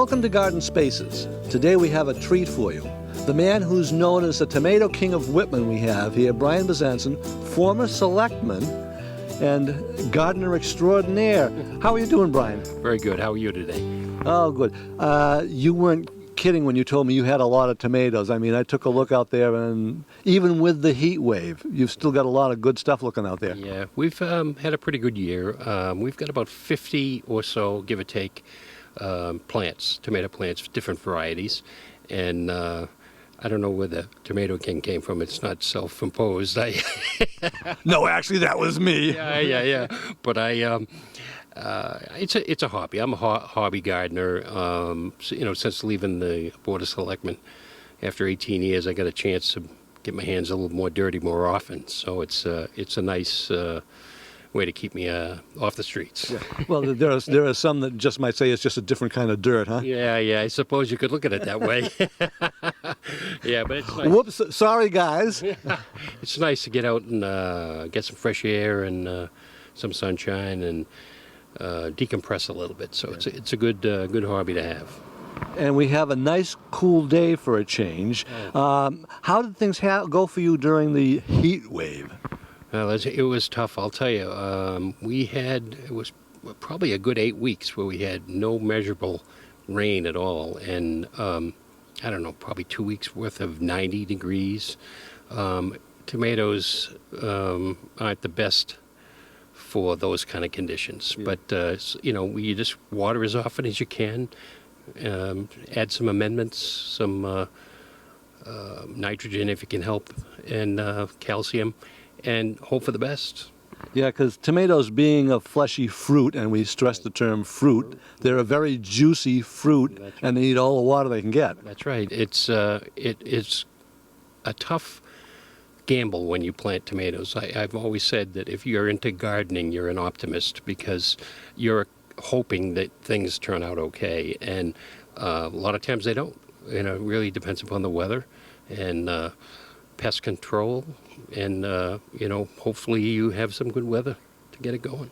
Welcome to Garden Spaces. Today we have a treat for you. The man who's known as the Tomato King of Whitman we have here, Brian Bezanson, former selectman and gardener extraordinaire. How are you doing, Brian? Very good. How are you today? Oh, good. You weren't kidding when you told me you had a lot of tomatoes. I mean, I took a look out there, and even with the heat wave, you've still got a lot of good stuff looking out there. Yeah, we've had a pretty good year. We've got about 50 or so, give or take, plants, tomato plants, different varieties. And I don't know where the Tomato King came from. It's not self-imposed. No, actually, that was me. Yeah. But it's a hobby. I'm a hobby gardener. Since leaving the Board of Selectmen after 18 years, I got a chance to get my hands a little more dirty more often. So it's a nice way to keep me off the streets. Yeah. Well, there are some that just might say it's just a different kind of dirt, huh? Yeah. I suppose you could look at it that way. Yeah, but it's nice. Whoops! Sorry, guys. It's nice to get out and get some fresh air and some sunshine and decompress a little bit. So it's a good hobby to have. And we have a nice cool day for a change. How did things go for you during the heat wave? Well, it was tough, I'll tell you. It was probably a good 8 weeks where we had no measurable rain at all. And I don't know, probably 2 weeks worth of 90 degrees. Tomatoes aren't the best for those kind of conditions. Yeah. But, you just water as often as you can, add some amendments, some nitrogen if you can help, and calcium, and hope for the best. Yeah, because tomatoes being a fleshy fruit, and we stress the term fruit, they're a very juicy fruit, right. And they need all the water they can get. That's right. It's a tough gamble when you plant tomatoes. I've always said that if you're into gardening, you're an optimist because you're hoping that things turn out okay, and a lot of times they don't. It really depends upon the weather and pest control, and hopefully you have some good weather to get it going.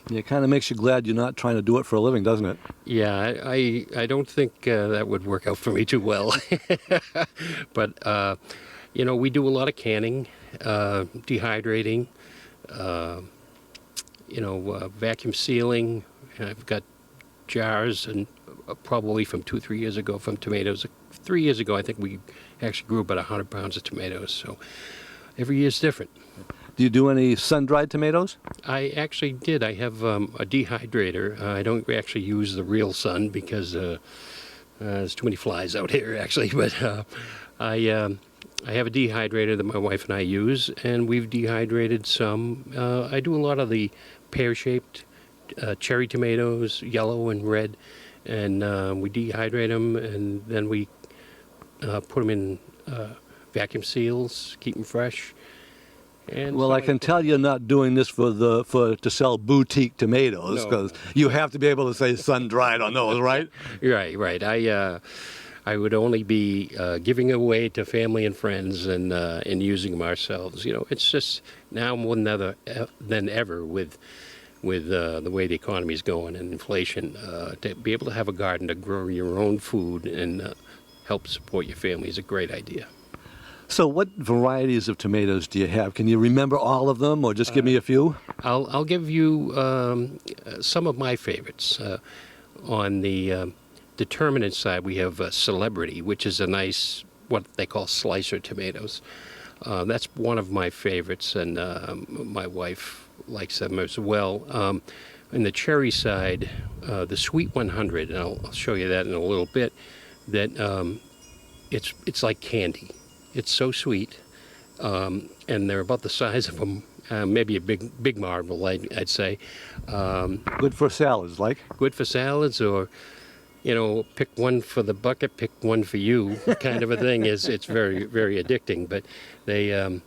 Yeah, it kind of makes you glad you're not trying to do it for a living, doesn't it? Yeah, I don't think that would work out for me too well. But we do a lot of canning, dehydrating, vacuum sealing. I've got jars, and probably from 2-3 years ago from tomatoes. 3 years ago, I think we actually grew about 100 pounds of tomatoes. So every year's different. Do you do any sun-dried tomatoes? I actually did. I have a dehydrator. I don't actually use the real sun because there's too many flies out here, actually. But I have a dehydrator that my wife and I use, and we've dehydrated some. I do a lot of the pear-shaped cherry tomatoes, yellow and red, and we dehydrate them, and then we put them in vacuum seals, keep them fresh. And well, I can tell you're not doing this to sell boutique tomatoes, because you have to be able to say sun-dried on those, right? Right. I would only be giving away to family and friends and using them ourselves. It's just now more than ever with the way the economy is going and inflation, to be able to have a garden to grow your own food and help support your family is a great idea. So what varieties of tomatoes do you have? Can you remember all of them, or just give me a few? I'll give you some of my favorites. On the determinant side, we have Celebrity, which is a nice, what they call slicer tomatoes. That's one of my favorites, and my wife likes them as well. In the cherry side, the Sweet 100, and I'll show you that in a little bit, that it's like candy. It's so sweet, and they're about the size of them, maybe a big marble, I'd say. Good for salads, like? Good for salads, or pick one for the bucket, pick one for you, kind of a thing. It's very, very addicting, but they're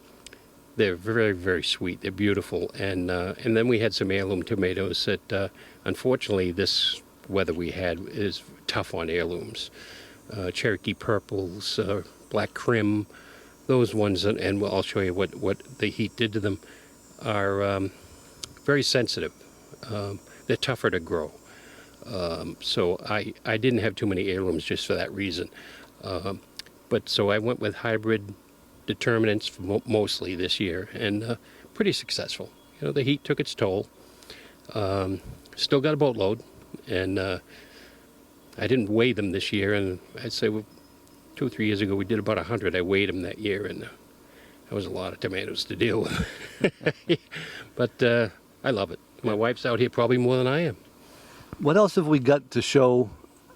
very, very sweet. They're beautiful, and then we had some heirloom tomatoes that, unfortunately, this weather we had is tough on heirlooms. Cherokee purples, black crim, those ones, and I'll show you what the heat did to them, are very sensitive. They're tougher to grow. So I didn't have too many heirlooms just for that reason. But so I went with hybrid determinants mostly this year, and pretty successful. You know, the heat took its toll. Still got a boatload, and I didn't weigh them this year, and I'd say 2 or 3 years ago we did about 100. I weighed them that year, and that was a lot of tomatoes to deal with. But I love it. My wife's out here probably more than I am. What else have we got to show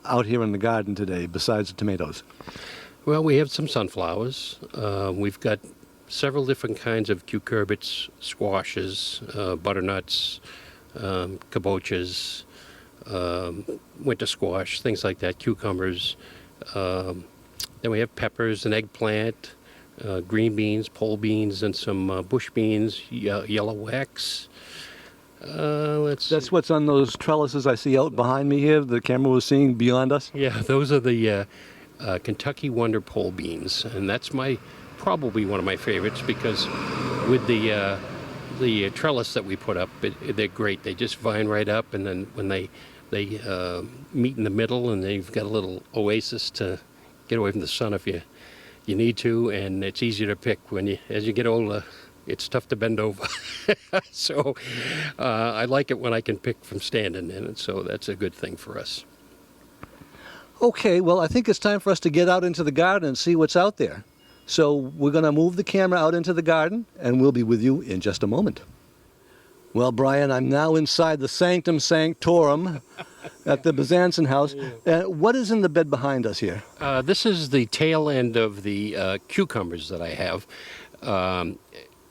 out here in the garden today besides the tomatoes? Well, we have some sunflowers. We've got several different kinds of cucurbits, squashes, butternuts, kabochas, winter squash, things like that, cucumbers. Then we have peppers and eggplant, green beans, pole beans, and some bush beans, yellow wax. That's what's on those trellises I see out behind me here. The camera was seeing beyond us. Yeah, those are the Kentucky Wonder pole beans, and that's probably one of my favorites because with the trellis that we put up, they're great. They just vine right up, and then when they meet in the middle, and then you've got a little oasis to get away from the sun if you need to, and it's easier to pick as you get older. It's tough to bend over. So I like it when I can pick from standing in it, so that's a good thing for us. Okay, well, I think it's time for us to get out into the garden and see what's out there. So we're going to move the camera out into the garden, and we'll be with you in just a moment. Well, Brian, I'm now inside the sanctum sanctorum at the Bezanson house. What is in the bed behind us here? This is the tail end of the cucumbers that I have.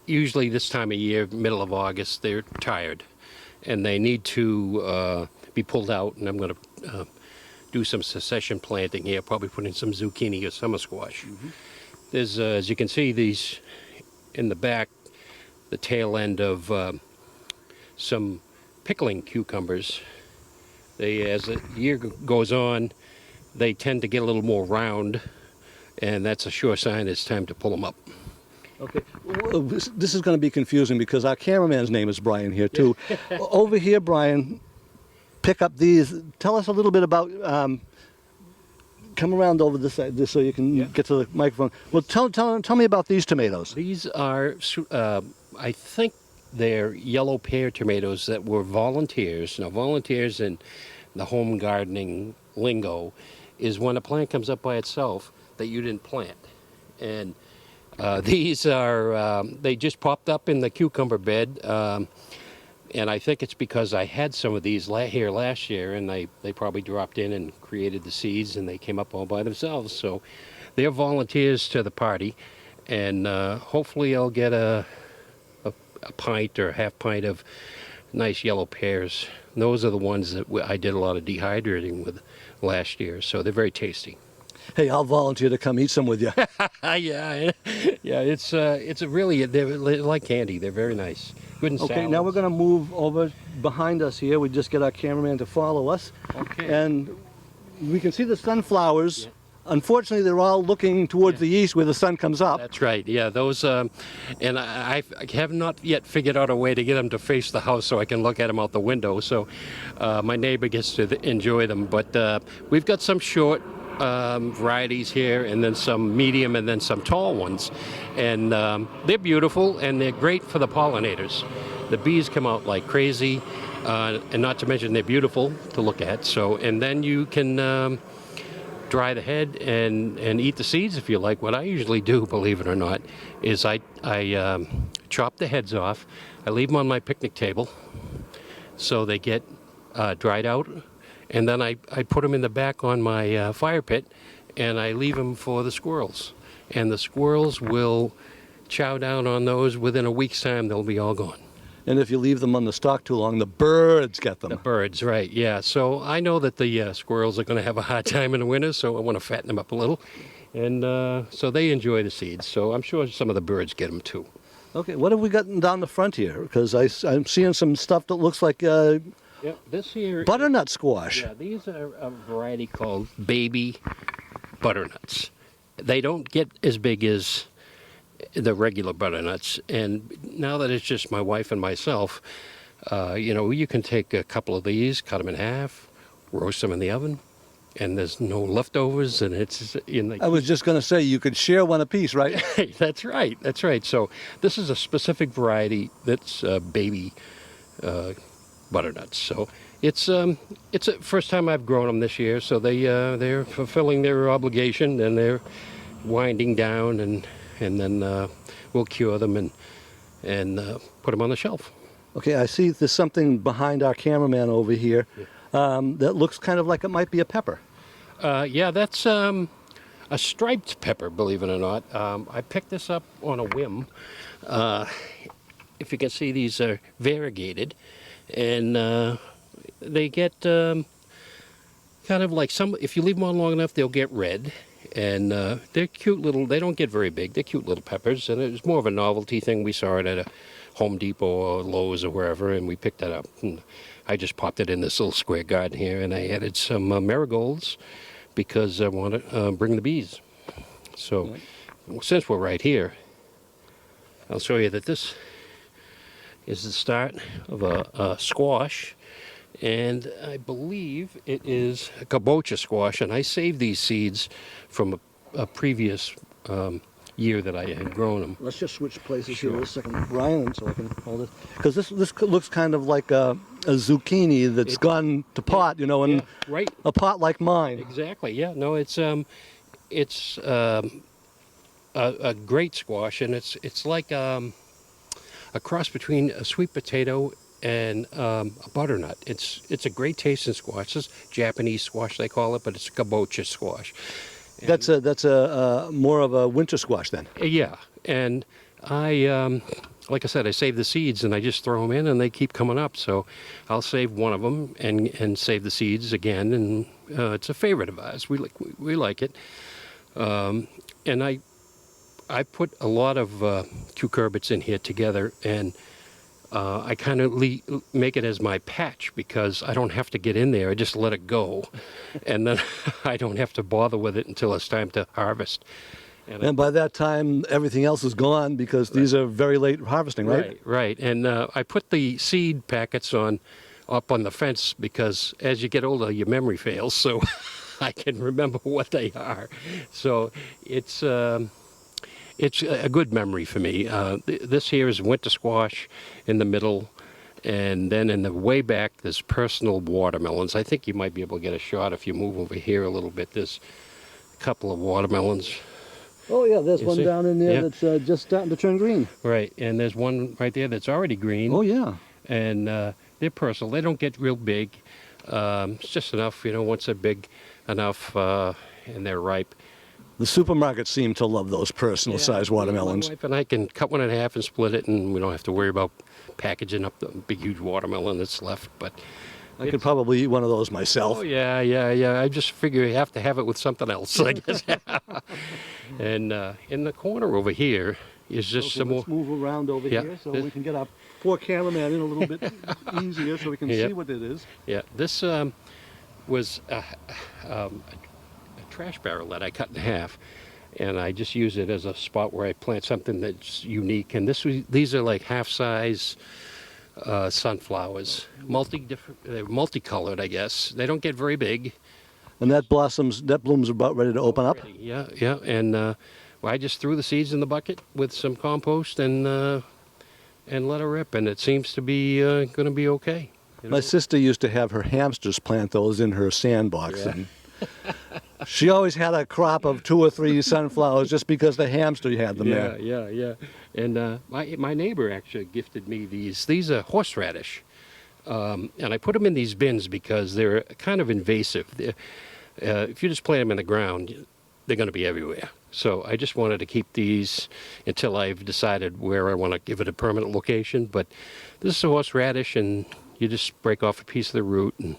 Usually this time of year, middle of August, they're tired, and they need to be pulled out, and I'm going to do some succession planting here, probably put in some zucchini or summer squash. Mm-hmm. There's, as you can see, these in the back, the tail end of some pickling cucumbers. As the year goes on, they tend to get a little more round, and that's a sure sign it's time to pull them up. Okay, well, this is going to be confusing because our cameraman's name is Brian here too. Over here, Brian, pick up these. Tell us a little bit about. Come around over this side, so you can get to the microphone. Well, tell me about these tomatoes. These are, I think, they're yellow pear tomatoes that were volunteers. Now, volunteers in the home gardening lingo is when a plant comes up by itself that you didn't plant, and these are, they just popped up in the cucumber bed, and I think it's because I had some of these here last year, and they probably dropped in and created the seeds, and they came up all by themselves. So they're volunteers to the party, and hopefully I'll get a pint or a half pint of nice yellow pears. And those are the ones that I did a lot of dehydrating with last year, so they're very tasty. Hey, I'll volunteer to come eat some with you. Yeah. It's a really, they're like candy. They're very nice. Good and Okay, now we're going to move over behind us here. We just get our cameraman to follow us. Okay. And we can see the sunflowers. Yeah. Unfortunately, they're all looking towards the east where the sun comes up. That's right. Yeah, those, and I have not yet figured out a way to get them to face the house so I can look at them out the window. So my neighbor gets to enjoy them. But we've got some short varieties here, and then some medium, and then some tall ones, and they're beautiful, and they're great for the pollinators. The bees come out like crazy, and not to mention they're beautiful to look at. So, and then you can dry the head and eat the seeds if you like. What I usually do, believe it or not, is I chop the heads off. I leave them on my picnic table so they get dried out. And then I put them in the back on my fire pit, and I leave them for the squirrels. And the squirrels will chow down on those. Within a week's time, they'll be all gone. And if you leave them on the stalk too long, the birds get them. The birds, right, yeah. So I know that the squirrels are going to have a hard time in the winter, so I want to fatten them up a little. And so they enjoy the seeds. So I'm sure some of the birds get them too. Okay, what have we got down the front here? Because I'm seeing some stuff that looks like yeah, this here butternut squash. Yeah, these are a variety called baby butternuts. They don't get as big as the regular butternuts, and now that it's just my wife and myself, you can take a couple of these, cut them in half, roast them in the oven, and there's no leftovers, and it's I was just going to say, you could share one apiece, right? That's right. That's right. So this is a specific variety that's baby butternuts. So it's a first time I've grown them this year. So they're fulfilling their obligation, and they're winding down, and then we'll cure them and put them on the shelf. Okay, I see there's something behind our cameraman over here that looks kind of like it might be a pepper. Yeah, that's a striped pepper, believe it or not. I picked this up on a whim. If you can see, these are variegated, and they get kind of like if you leave them on long enough, they'll get red. And they're cute little, they don't get very big, they're cute little peppers, and it's more of a novelty thing. We saw it at a Home Depot or Lowe's or wherever, and we picked that up. And I just popped it in this little square garden here, and I added some marigolds because I want to bring the bees. So since we're right here, I'll show you that this is the start of a squash, and I believe it is a kabocha squash, and I saved these seeds from a previous year that I had grown them. Let's just switch places here a second, Brian, so I can hold it. Because this looks kind of like a zucchini that's gone to pot, you know, and right. a pot like mine. Exactly. Yeah. No, it's a great squash, and it's like a cross between a sweet potato and a butternut. It's a great tasting squash. It's Japanese squash they call it, but it's a kabocha squash. And That's a more of a winter squash then. Yeah, and I like I said, I save the seeds and I just throw them in, and they keep coming up. So I'll save one of them and save the seeds again, and it's a favorite of ours. We like it, and I put a lot of cucurbits in here together, and I kind of make it as my patch because I don't have to get in there. I just let it go, and then I don't have to bother with it until it's time to harvest. And by that time, everything else is gone because these are very late harvesting, right? Right. And I put the seed packets up on the fence because as you get older, your memory fails, so I can remember what they are. So it's a good memory for me. This here is winter squash in the middle, and then in the way back, there's personal watermelons. I think you might be able to get a shot if you move over here a little bit. There's a couple of watermelons. Oh, yeah, there's You one see? down in there Yeah. that's just starting to turn green. Right, and there's one right there that's already green. Oh, yeah. And they're personal. They don't get real big. It's just enough, once they're big enough and they're ripe. The supermarkets seem to love those personal-sized watermelons. My wife and I can cut one in half and split it, and we don't have to worry about packaging up the big, huge watermelon that's left. But I could probably eat one of those myself. oh, yeah. I just figure you have to have it with something else, I guess. And in the corner over here is just some more. Let's move around over here so we can get our poor cameraman in a little bit easier so we can see what it is. Yeah, this was a trash barrel that I cut in half, and I just use it as a spot where I plant something that's unique. And these are like half-size sunflowers, they're multicolored, I guess. They don't get very big. And that bloom's about ready to open up? Yeah, and I just threw the seeds in the bucket with some compost and let her rip, and it seems to be going to be okay. My sister used to have her hamsters plant those in her sandbox. Yeah. And she always had a crop of 2 or 3 sunflowers just because the hamster had them there. Yeah. And my neighbor actually gifted me these. These are horseradish. And I put them in these bins because they're kind of invasive. If you just plant them in the ground, they're going to be everywhere. So I just wanted to keep these until I've decided where I want to give it a permanent location. But this is a horseradish, and you just break off a piece of the root and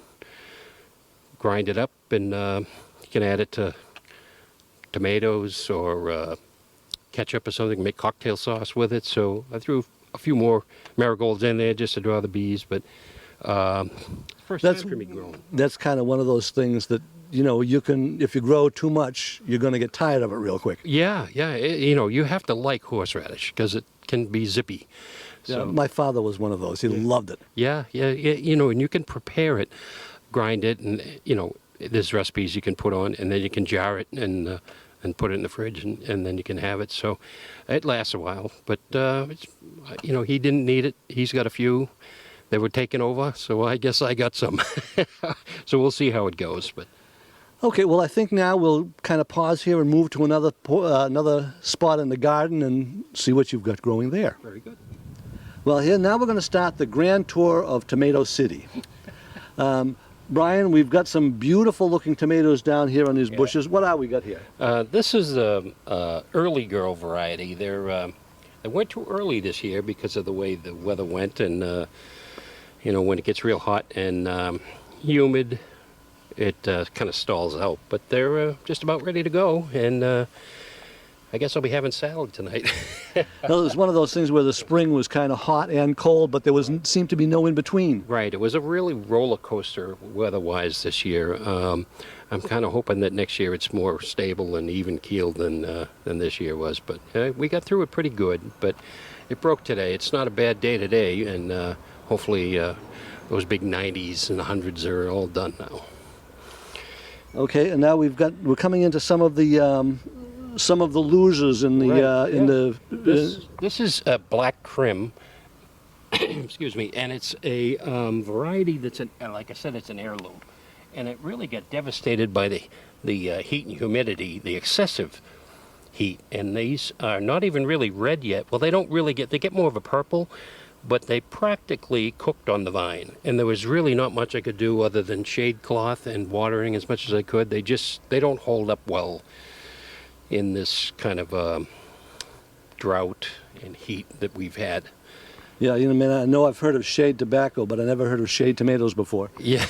grind it up, and you can add it to tomatoes or ketchup or something, make cocktail sauce with it. So I threw a few more marigolds in there just to draw the bees, but first time for me growing. That's kind of one of those things that, you can, if you grow too much, you're going to get tired of it real quick. Yeah. You have to like horseradish because it can be zippy. Yeah, So my father was one of those. He loved it. yeah, and you can prepare it grind it, and there's recipes you can put on, and then you can jar it and put it in the fridge, and then you can have it. So it lasts a while. But he didn't need it. He's got a few that were taken over, so I guess I got some. So we'll see how it goes. But Okay, well, I think now we'll kind of pause here and move to another spot in the garden and see what you've got growing there. very good. Well, here now we're going to start the grand tour of Tomato City. Brian, we've got some beautiful looking tomatoes down here on these bushes. What are we got here? This is the early girl variety. They went too early this year because of the way the weather went, and when it gets real hot and humid, it kind of stalls out. But they're just about ready to go, and I guess I'll be having salad tonight. Well, it was one of those things where the spring was kind of hot and cold, but there seemed to be no in between. Right. It was a really roller coaster weather-wise this year. I'm kind of hoping that next year it's more stable and even-keeled than this year was. But we got through it pretty good. But it broke today. It's not a bad day today, and hopefully those big 90s and 100s are all done now. Okay, and now we're coming into some of the losers in the This is a black crim. Excuse me, and it's a variety that's like I said, it's an heirloom, and it really got devastated by the heat and humidity, the excessive heat. And these are not even really red yet. Well, they get they more of a purple, but they practically cooked on the vine, and there was really not much I could do other than shade cloth and watering as much as I could. They don't hold up well in this kind of drought and heat that we've had. Yeah, I know I've heard of shade tobacco, but I never heard of shade tomatoes before. Yeah.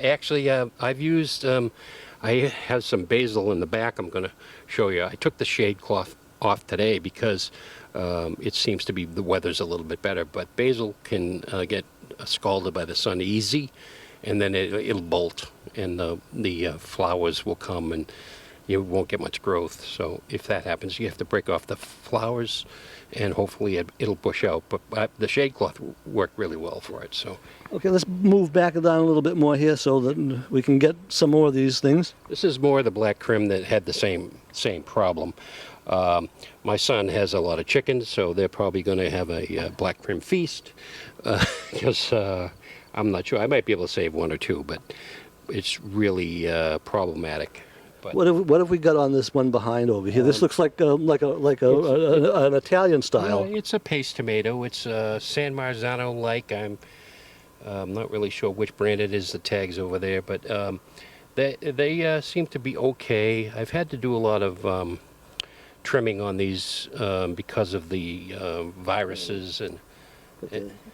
Actually, I've used. I have some basil in the back. I'm going to show you. I took the shade cloth off today because it seems to be the weather's a little bit better. But basil can get scalded by the sun easy, and then it'll bolt, and the flowers will come and you won't get much growth. So if that happens, you have to break off the flowers, and hopefully it'll bush out. But the shade cloth worked really well for it. So Okay, let's move back down a little bit more here so that we can get some more of these things. this is more the black crim that had the same problem. My son has a lot of chickens, so they're probably going to have a black crim feast. Because I'm not sure. I might be able to save one or two, but it's really problematic. But What have we got on this one behind over here? This looks like an Italian style. It's a paste tomato. It's San Marzano-like. I'm not really sure which brand it is. The tag's over there, but they seem to be okay. I've had to do a lot of trimming on these because of the viruses and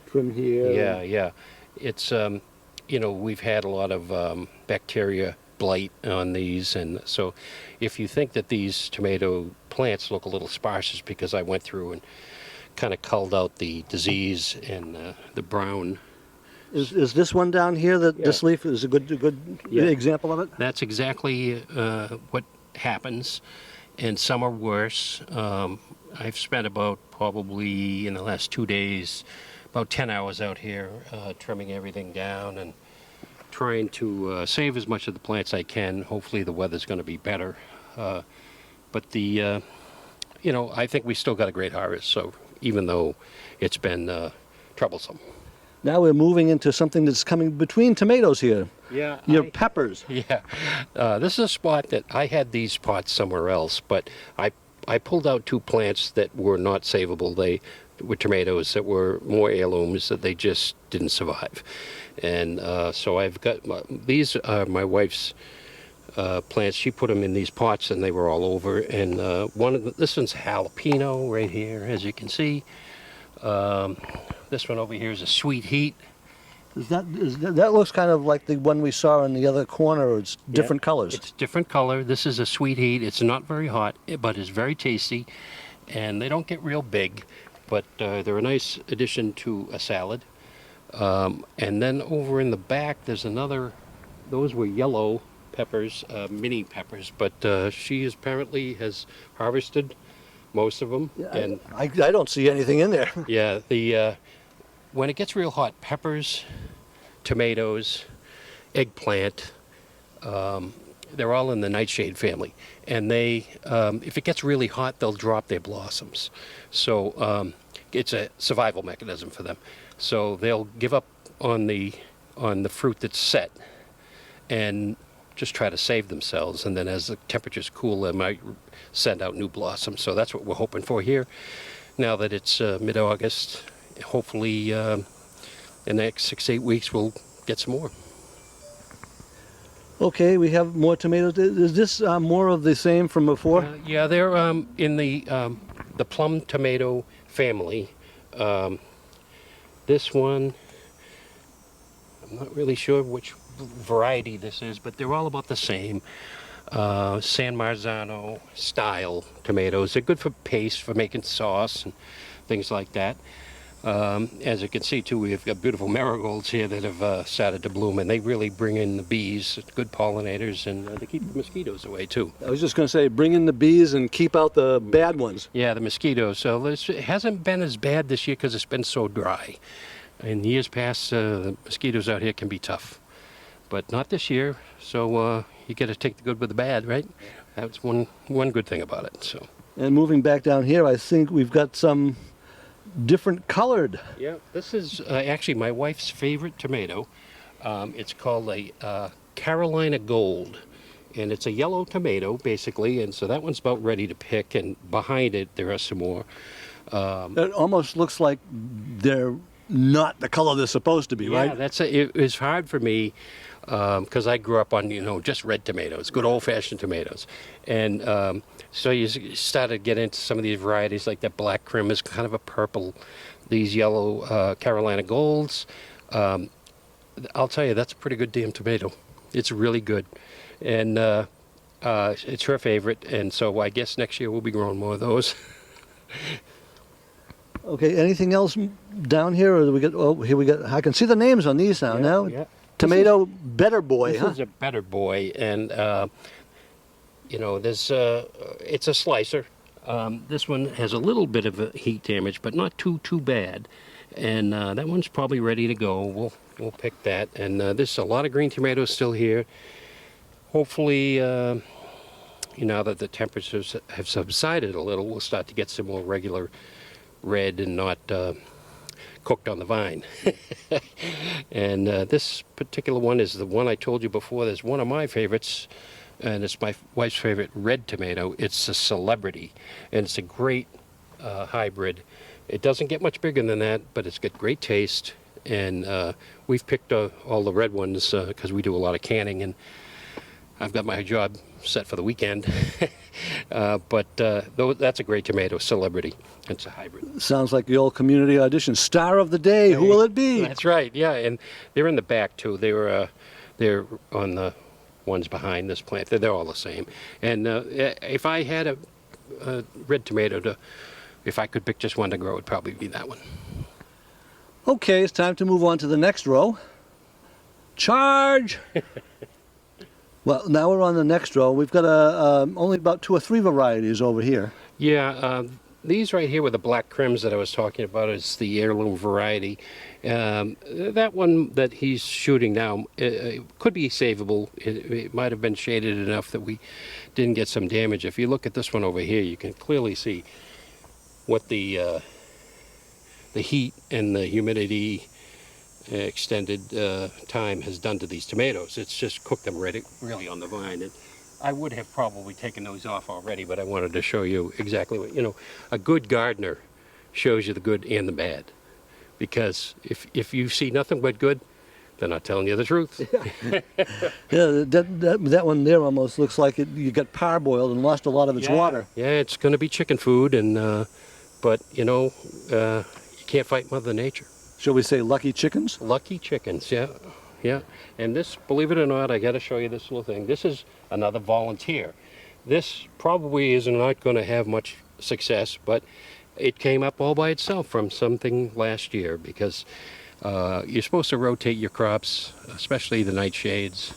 Trim here. yeah. It's we've had a lot of bacteria blight on these, and so if you think that these tomato plants look a little sparse, it's because I went through and kind of culled out the disease and the brown. Is this one down here this leaf is a good example of it? That's exactly what happens, and some are worse. I've spent about probably in the last 2 days about 10 hours out here trimming everything down and trying to save as much of the plants I can. Hopefully the weather's going to be better. But I think we still got a great harvest, so even though it's been troublesome. Now we're moving into something that's coming between tomatoes here. Yeah. Your peppers. Yeah. This is a spot that I had these pots somewhere else, but I pulled out two plants that were not savable. They were tomatoes that were more heirlooms that they just didn't survive. And so I've got these are my wife's plants. She put them in these pots, and they were all over. And this one's jalapeno right here, as you can see. This one over here is a sweet heat. That looks kind of like the one we saw in the other corner. Or it's different colors. It's different color. This is a sweet heat. It's not very hot, but it's very tasty, and they don't get real big, but they're a nice addition to a salad. And then over in the back, there's another. Those were yellow peppers, mini peppers, but she apparently has harvested most of them. Yeah, and I don't see anything in there. yeah, when it gets real hot, peppers, tomatoes, eggplant. They're all in the nightshade family, and they, if it gets really hot, they'll drop their blossoms. So it's a survival mechanism for them. So they'll give up on the fruit that's set, and just try to save themselves. And then as the temperatures cool, they might send out new blossoms. So that's what we're hoping for here. Now that it's mid-August, hopefully in the next 6 to 8 weeks we'll get some more. Okay, we have more tomatoes. Is this more of the same from before? Yeah, they're in the plum tomato family. This one, I'm not really sure which variety this is, but they're all about the same. San Marzano style tomatoes. They're good for paste, for making sauce and things like that. As you can see too, we've got beautiful marigolds here that have started to bloom, and they really bring in the bees, good pollinators, and they keep the mosquitoes away too. I was just going to say, bring in the bees and keep out the bad ones. Yeah, the mosquitoes. So it hasn't been as bad this year because it's been so dry. In years past, the mosquitoes out here can be tough, but not this year. So you got to take the good with the bad, right? That's one good thing about it. So. And moving back down here, I think we've got some different colored. Yeah, this is actually my wife's favorite tomato. It's called a Carolina Gold, and it's a yellow tomato basically, and so that one's about ready to pick, and behind it there are some more. It almost looks like they're not the color they're supposed to be, right? Yeah, it was hard for me because I grew up on, just red tomatoes, good old-fashioned tomatoes. And so you started to get into some of these varieties, like that black crim is kind of a purple, these yellow Carolina Golds. I'll tell you, that's a pretty good damn tomato. It's really good. And it's her favorite, and so I guess next year we'll be growing more of those. Okay, anything else down here, or do we get? Oh, here we got. I can see the names on these now. Yeah. Tomato Better Boy, This is a Better Boy, and there's it's a slicer. This one has a little bit of a heat damage, but not too bad. And that one's probably ready to go. We'll pick that. And there's a lot of green tomatoes still here. Hopefully, now that the temperatures have subsided a little, we'll start to get some more regular red and not cooked on the vine. And this particular one is the one I told you before. There's one of my favorites, and it's my wife's favorite red tomato. It's a Celebrity, and it's a great hybrid. It doesn't get much bigger than that, but it's got great taste. And we've picked all the red ones because we do a lot of canning, and I've got my job set for the weekend. But that's a great tomato, Celebrity. It's a hybrid. Sounds like the old community audition. Star of the day, who will it be? That's right, yeah. And they're in the back, too. They're on the ones behind this plant. They're all the same. And if I had a red tomato, if I could pick just one to grow, it would probably be that one. Okay, it's time to move on to the next row. Charge! Well, now we're on the next row. We've got only about 2 or 3 varieties over here. Yeah, these right here with the black crims that I was talking about is the heirloom variety. That one that he's shooting now could be savable. It might have been shaded enough that we didn't get some damage. If you look at this one over here, you can clearly see what the heat and the humidity extended time has done to these tomatoes. It's just cooked them really on the vine. And I would have probably taken those off already, but I wanted to show you exactly what, a good gardener shows you the good and the bad. Because if you see nothing but good, they're not telling you the truth. Yeah, that one there almost looks like you got parboiled and lost a lot of its water. Yeah, it's going to be chicken food, and but you can't fight Mother Nature. Shall we say lucky chickens? Lucky chickens, yeah. And this, believe it or not, I got to show you this little thing. This is another volunteer. This probably is not going to have much success, but it came up all by itself from something last year, because you're supposed to rotate your crops, especially the nightshades.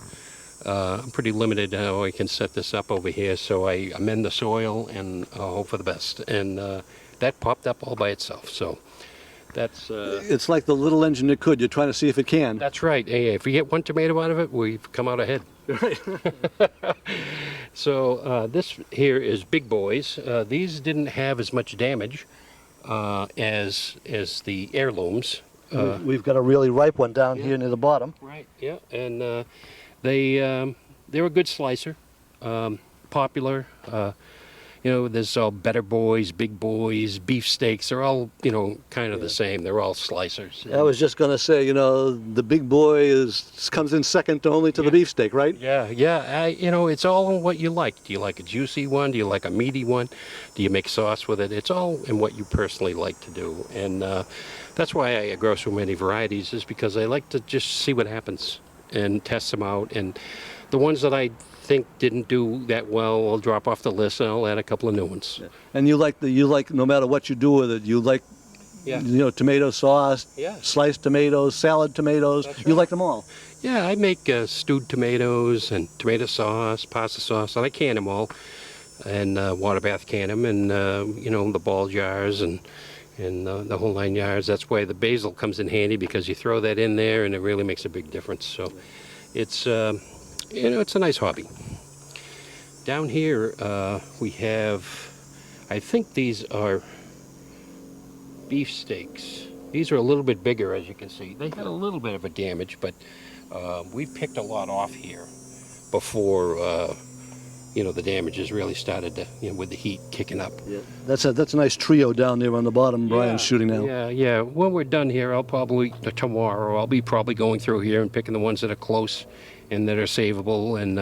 I'm pretty limited how I can set this up over here, so I amend the soil and hope for the best. And that popped up all by itself. So That's It's like the little engine that could. You're trying to see if it can. that's right. Hey, if we get one tomato out of it, we've come out ahead. Right. So this here is Big Boys. These didn't have as much damage as the heirlooms. We've got a really ripe one down here near the bottom. Right. Yeah, and they're a good slicer. Popular. There's all Better Boys, Big Boys, beefsteaks. They're all kind of the same. They're all slicers. I was just going to say, the big boy comes in second only to the beefsteak, right? Yeah, yeah. It's all in what you like. Do you like a juicy one? Do you like a meaty one? Do you make sauce with it? It's all in what you personally like to do. And that's why I grow so many varieties, is because I like to just see what happens and test them out. And the ones that I think didn't do that well, I'll drop off the list and I'll add a couple of new ones. Yeah. And you like no matter what you do with it, you like tomato sauce, sliced tomatoes, salad tomatoes. That's You right. like them all. Yeah, I make stewed tomatoes and tomato sauce, pasta sauce, and I can them all, and water bath can them, and the ball jars and the whole 9 yards. That's why the basil comes in handy, because you throw that in there and it really makes a big difference. So it's it's a nice hobby. Down here we have, I think these are beefsteaks. These are a little bit bigger, as you can see. They had a little bit of a damage, but we picked a lot off here before the damage has really started to, with the heat kicking up. Yeah. That's a nice trio down there on the bottom. Brian's shooting now. Yeah. When we're done here, tomorrow I'll be probably going through here and picking the ones that are close and that are savable, and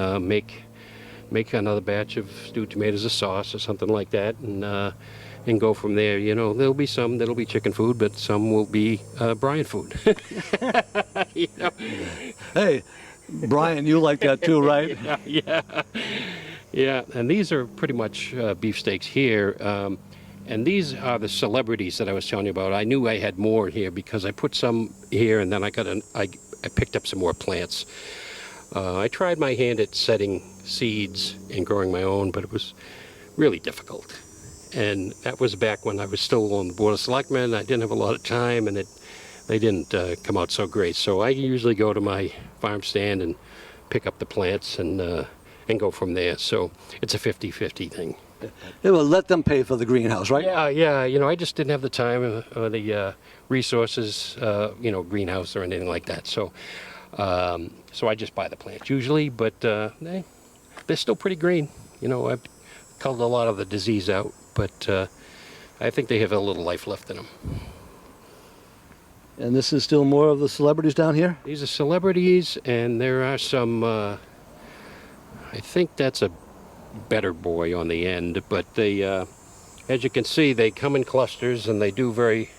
make another batch of stewed tomatoes or sauce or something like that, and go from there. There'll be some that'll be chicken food, but some will be Brian food. Hey, Brian, you like that too, right? Yeah. And these are pretty much beefsteaks here. And these are the celebrities that I was telling you about. I knew I had more here because I put some here, and then I picked up some more plants. I tried my hand at setting seeds and growing my own, but it was really difficult. And that was back when I was still on the Board of Selectmen. I didn't have a lot of time, and they didn't come out so great. So I usually go to my farm stand and pick up the plants and go from there. So it's a 50-50 thing. Yeah, well, let them pay for the greenhouse, right? Yeah. I just didn't have the time or the resources, greenhouse or anything like that. So I just buy the plants usually, but they're still pretty green. I've culled a lot of the disease out, but I think they have a little life left in them. And this is still more of the celebrities down here? These are celebrities, and there are some, I think that's a Better Boy on the end, but they, as you can see, they come in clusters, and they do very,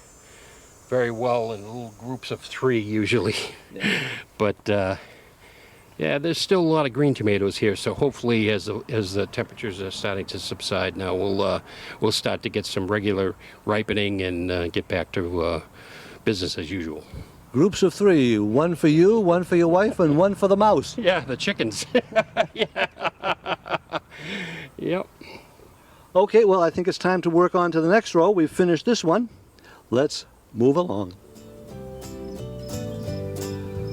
very well in little groups of 3 usually. Yeah. But there's still a lot of green tomatoes here, so hopefully as the temperatures are starting to subside now, we'll start to get some regular ripening and get back to business as usual. Groups of 3, one for you, one for your wife, and one for the mouse. Yeah, the chickens. Yeah. Yep. Okay, well, I think it's time to work on to the next row. We've finished this one. Let's move along.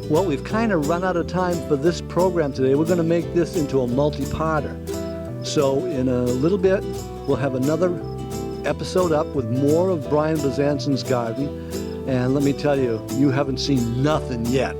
Well, we've kind of run out of time for this program today. We're going to make this into a multi-parter. So in a little bit, we'll have another episode up with more of Brian Bezanson's garden. And let me tell you, you haven't seen nothing yet.